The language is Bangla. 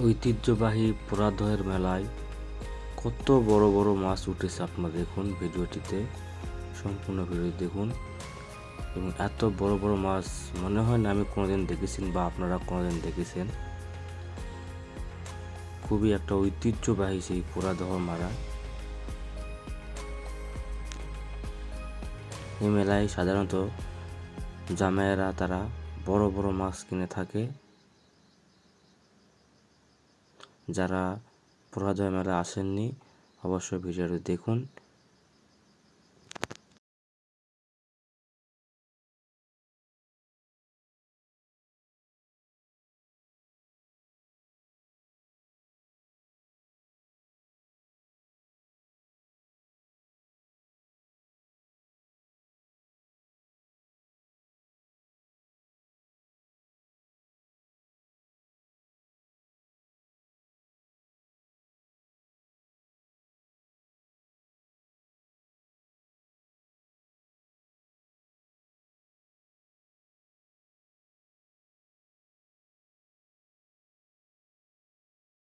ঐতিহ্যবাহী পোড়াদহের মেলায় কত বড় বড় মাছ উঠেছে আপনারা দেখুন ভিডিওটিতে, সম্পূর্ণ ভিডিও দেখুন। এবং এত বড় বড় মাছ মনে হয় না আমি কোনোদিন দেখেছেন বা আপনারা কোনোদিন দেখেছেন। খুবই একটা ঐতিহ্যবাহী সেই পোড়াদহ মেলা। এই মেলায় সাধারণত জামাইয়েরা তারা বড় বড় মাছ কিনে থাকে। যারা পোড়াদহ মেলা আসেননি অবশ্যই ভিডিওটি দেখুন।